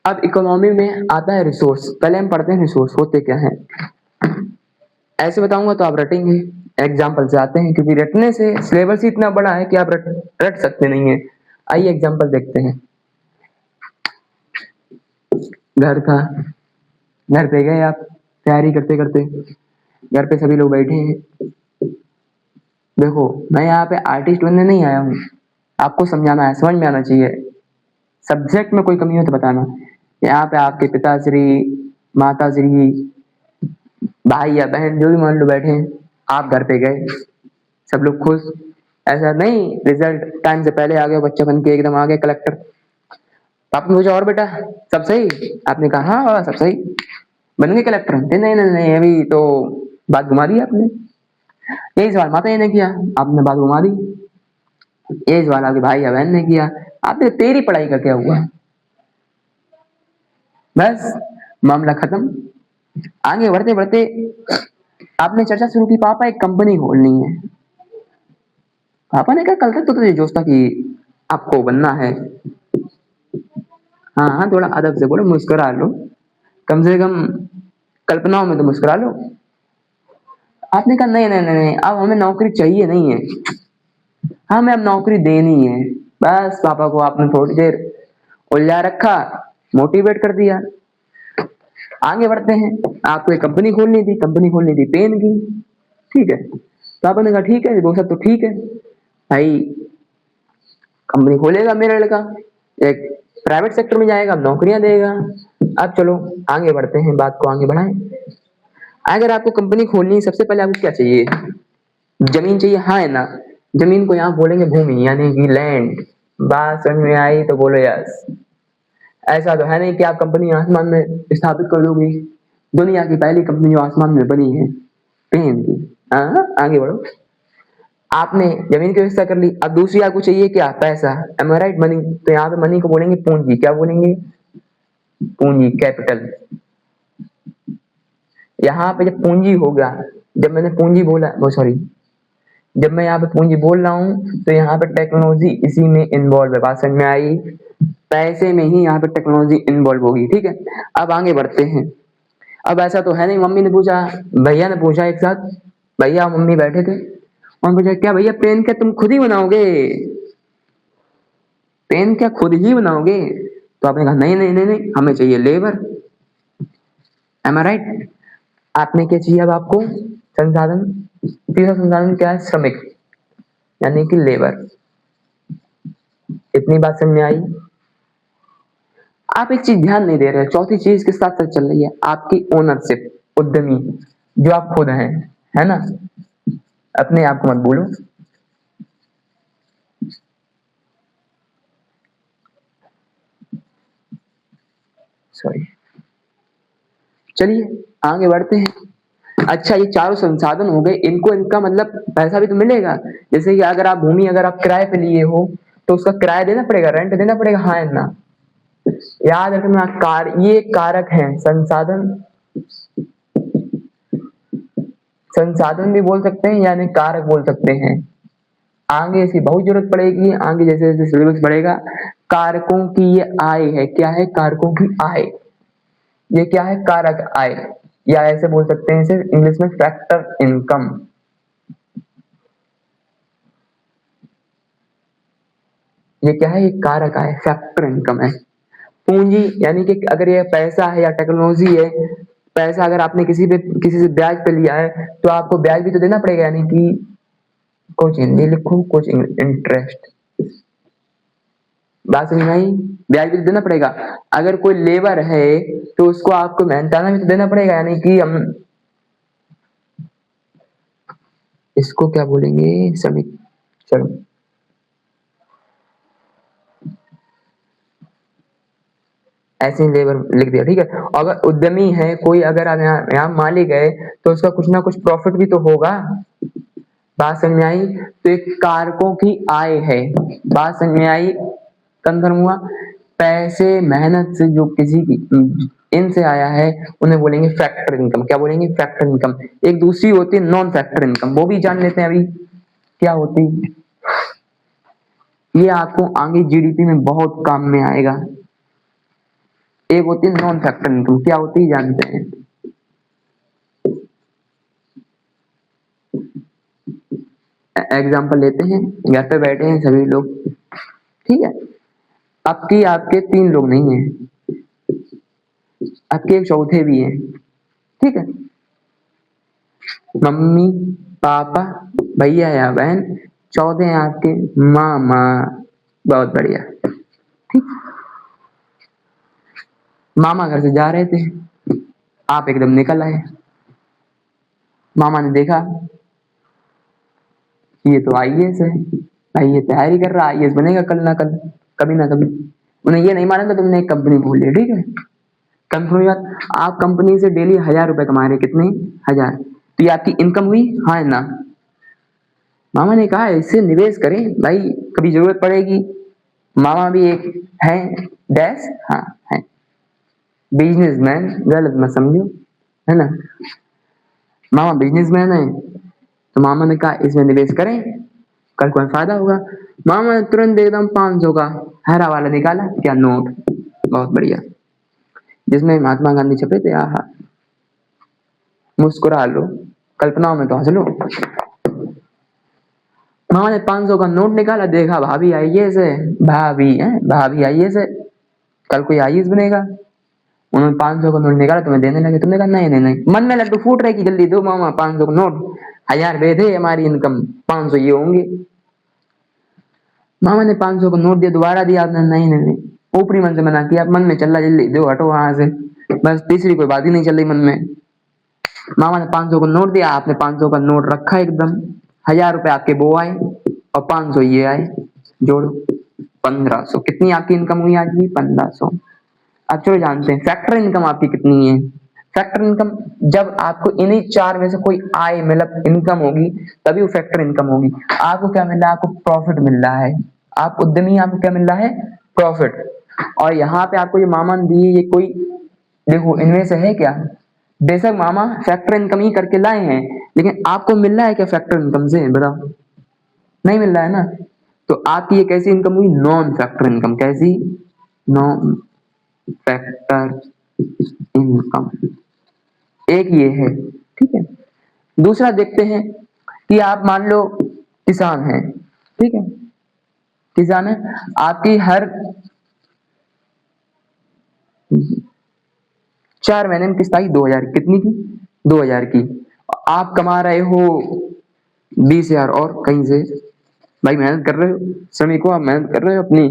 अब इकोनॉमी में आता है रिसोर्स। पहले हम पढ़ते हैं रिसोर्स होते क्या हैं। ऐसे बताऊंगा तो आप रटेंगे। एग्जाम्पल से आते हैं, क्योंकि रटने से सिलेबस ही इतना बड़ा है कि आप रट सकते नहीं है। आइए एग्जाम्पल देखते हैं। घर का, घर पे गए आप तैयारी करते करते, घर पे सभी लोग बैठे हैं। देखो मैं यहाँ पे आर्टिस्ट बनने नहीं आया हूँ, आपको समझाना है, समझ में आना चाहिए। सब्जेक्ट में कोई कमी हो तो बताना। यहाँ पे आपके पिताश्री, माताश्री, भाई या बहन जो भी मान लो बैठे हैं, आप घर पे गए, सब लोग खुश। ऐसा नहीं रिजल्ट टाइम से पहले आ गया, बच्चा बन के एकदम आ गया कलेक्टर। तो आपने पूछा और बेटा सब सही, आपने कहा हाँ बाबा सब सही, बन गए कलेक्टर। नहीं नहीं नहीं नहीं, अभी तो बात घुमा दी आपने। यही सवाल माता जी ने किया, आपने बात घुमा दी। यही सवाल आपके भाई या बहन ने किया, आपने तेरी पढ़ाई का क्या हुआ। बस मामला खत्म। आगे बढ़ते बढ़ते आपने चर्चा शुरू की, पापा एक कंपनी खोलनी है। पापा ने कहा कल तक तो तुझे जोश था कि आपको बनना है। हाँ हाँ थोड़ा अदब से बोलो, मुस्कुरा लो, कम से कम कल्पनाओं में तो मुस्कुरा लो। आपने कहा नहीं नहीं नहीं नहीं, अब हमें नौकरी चाहिए नहीं है, हमें अब नौकरी देनी है। बस पापा को आपने थोड़ी देर उलझा रखा, मोटिवेट कर दिया। आगे बढ़ते हैं, आपको एक कंपनी खोलनी थी, कंपनी खोलनी थी पेन की, ठीक है। पापा ने कहा ठीक है, वो सब तो ठीक है भाई, कंपनी खोलेगा मेरा लड़का, एक प्राइवेट सेक्टर में जाएगा, नौकरियां देगा। अब चलो आगे बढ़ते हैं, बात को आगे बढ़ाएं। अगर आपको कंपनी खोलनी है, सबसे पहले आपको क्या चाहिए, जमीन चाहिए, हाँ है ना। जमीन को यहाँ बोलेंगे भूमि, यानी कि लैंड। बात समझ में आई तो बोलो यस। ऐसा तो है नहीं कि आप कंपनी आसमान में स्थापित कर दोगे। दुनिया की पहली कंपनी जो आसमान में बनी है पेन की। हाँ आगे बढ़ो। आपने जमीन की व्यवस्था कर ली, अब दूसरी आपको चाहिए क्या, पैसा। एम आई राइट, मनी। तो यहाँ पे मनी को बोलेंगे पूंजी, क्या बोलेंगे, पूंजी, कैपिटल। यहाँ पे जब पूंजी होगा, जब मैंने पूंजी बोला, वो सॉरी, जब मैं यहाँ पे पूंजी बोल रहा हूँ तो यहाँ पे टेक्नोलॉजी इसी में इन्वॉल्व है। बात समझ में आई, पैसे में ही यहाँ पे टेक्नोलॉजी इन्वॉल्व होगी, ठीक है। अब आगे बढ़ते हैं। अब ऐसा तो है नहीं, मम्मी ने पूछा, भैया ने पूछा एक साथ, भैया और मम्मी बैठे थे, और पूछा क्या भैया पेन क्या तुम खुद ही बनाओगे, पेन क्या खुद ही बनाओगे। तो आपने कहा नहीं नहीं नहीं नहीं, हमें चाहिए लेबर। एम आई राइट। आपने क्या चाहिए, अब आपको संसाधन। तीसरा संसाधन क्या है, श्रमिक, यानी कि लेबर। इतनी बात समझ में आई। आप एक चीज ध्यान नहीं दे रहे, चौथी चीज के साथ साथ चल रही है, आपकी ओनरशिप, उद्यमी, जो आप खुद हैं, है ना। अपने आप को मत भूलो। सॉरी, चलिए आगे बढ़ते हैं। अच्छा ये चारों संसाधन हो गए, इनको इनका मतलब पैसा भी तो मिलेगा। जैसे कि अगर आप भूमि अगर आप किराए पे लिए हो तो उसका किराया देना पड़ेगा, रेंट देना पड़ेगा, हाँ है ना। याद रखना, ये कारक हैं संसाधन। संसाधन भी बोल सकते हैं यानी कारक बोल सकते हैं। आगे इसकी बहुत जरूरत पड़ेगी, आगे जैसे जैसे सिलेबस बढ़ेगा। कारकों की ये आय है, क्या है, कारकों की आय। ये क्या है, कारक आय, या ऐसे बोल सकते हैं इसे इंग्लिश में फैक्टर इनकम। ये क्या है, ये कारक आय, फैक्टर इनकम है। पूंजी यानी कि अगर ये पैसा है या टेक्नोलॉजी है, पैसा अगर आपने किसी से ब्याज पे लिया है तो आपको ब्याज भी तो देना पड़ेगा, यानी कि कुछ हिंदी लिखो कुछ इंटरेस्ट। बात समझ में आई, ब्याज भी तो देना पड़ेगा। अगर कोई लेबर है तो उसको आपको मेहनताना भी तो देना पड़ेगा, यानी कि हम इसको क्या बोलेंगे, श्रमिक। चलो ऐसे ही लेबर लिख दिया, ठीक है। अगर उद्यमी है कोई, अगर आप यहाँ मालिक है तो उसका कुछ ना कुछ प्रॉफिट भी तो होगा। बात समझ में आई, तो एक कारकों की आय है। बात समझ में आई, कंफर्म हुआ। पैसे मेहनत से जो किसी की इनसे आया है उन्हें बोलेंगे फैक्टर इनकम। क्या बोलेंगे, फैक्टर इनकम। एक दूसरी होती है नॉन फैक्टर इनकम, वो भी जान लेते हैं अभी क्या होती। ये आपको आगे जीडीपी में बहुत काम में आएगा। एक होती है नॉन फैक्टर इनकम, क्या होती है जानते हैं? एग्जाम्पल लेते हैं, घर पे बैठे हैं सभी लोग, ठीक है, आपकी आपके 3 लोग नहीं है, आपके एक चौथे भी हैं, ठीक है, मम्मी पापा भैया या बहन, चौथे हैं आपके मामा, बहुत बढ़िया, ठीक। मामा घर से जा रहे थे, आप एकदम निकल आए, मामा ने देखा ये तो आईएएस है, भाई ये तैयारी कर रहा है, आईएएस बनेगा कल ना कल, कभी ना कभी। उन्हें ये नहीं माना था तुमने एक कंपनी खोल ली, ठीक है, कंपनी आप कंपनी से डेली 1000 रुपए कमा रहे, कितने? 1000, तो ये आपकी इनकम हुई, हाँ है ना? मामा ने कहा इससे निवेश करें भाई, कभी जरूरत पड़ेगी। मामा भी एक है डैश, हाँ है बिजनेसमैन, गलत मत समझो, है ना, मामा बिजनेसमैन है, तो मामा ने कहा इसमें निवेश करें, कल कोई फायदा होगा। मामा ने तुरंत एकदम 500 का हरा वाला निकाला, क्या नोट, बहुत बढ़िया, जिसमें महात्मा गांधी छपे थे, आहा, मुस्कुरा लो, कल्पनाओं में तो हंस लो। मामा ने 500 का नोट निकाला, देखा भाभी आईएएस है, भाभी आईएएस है, कल कोई आईएएस बनेगा। उन्होंने 500 का नोट निकाला, तुम्हें देने लगे, तुमने कहा नहीं नहीं नहीं, मन में लड्डू फूट रहे कि जल्दी दो मामा 500 का नोट, 1000 दे हमारी इनकम 500 ये होंगे। मामा ने 500 का नोट दिया, दोबारा दिया आपने, नहीं नहीं नहीं, ऊपरी मन से मना किया, मन में चल रहा जल्दी दो हटो वहां से, बस तीसरी कोई बात ही नहीं चल रही मन में। मामा ने 500 का नोट दिया, आपने 500 का नोट रखा एकदम, 1000 रुपए आपके वो आए और 500 ये आए, जोड़ो 1500, कितनी आपकी इनकम हुई आज की? 1500। अब चलो जानते हैं फैक्टर इनकम आपकी कितनी है। फैक्टर इनकम जब आपको इन्हीं 4 में से कोई आय मतलब इनकम होगी, तभी वो फैक्टर इनकम होगी। आपको क्या मिल रहा है? आपको प्रॉफिट मिल रहा है, आप उद्यमी, आपको क्या मिल रहा है? प्रॉफिट। और यहाँ पे आपको ये मामा ने दिए, ये कोई देखो इनमें से है क्या? बेशक मामा फैक्टर इनकम ही करके लाए हैं, लेकिन आपको मिल रहा है क्या फैक्टर इनकम से? बताओ, नहीं मिल रहा है ना। तो आपकी ये कैसी इनकम हुई? Non factor income. कैसी? नॉन फैक्टर इनकम, एक ये है, ठीक है। दूसरा देखते हैं कि आप मान लो किसान हैं, ठीक है, किसान है, आपकी हर 4 महीने में किस्त आई 2000, कितनी की? 2000 की। आप कमा रहे हो 20,000 और कहीं से, भाई मेहनत कर रहे हो, श्रमिक हो, आप मेहनत कर रहे हो, अपनी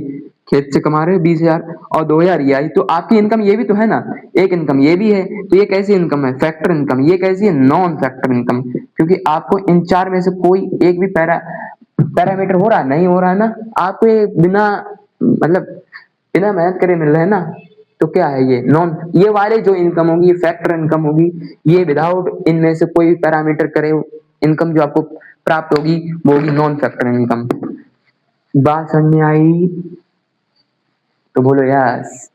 खेत से कमा रहे हो 20,000 और 2000 ये आई, तो आपकी इनकम ये भी तो है ना, एक इनकम ये भी है, तो ये कैसी इनकम है? Factor income. ये कैसी है? नॉन फैक्टर इनकम, क्योंकि आपको इन 4 में से कोई एक भी पैरामीटर हो रहा है, नहीं हो रहा है ना, आपको ये बिना मतलब बिना मेहनत करे मिल रहा है ना, तो क्या है ये? नॉन, ये वाले जो इनकम होगी ये फैक्टर इनकम होगी, ये विदाउट इनमें से कोई पैरामीटर करे इनकम जो आपको प्राप्त होगी वो होगी नॉन फैक्टर इनकम। बात समझ में आई तो बोलो यस।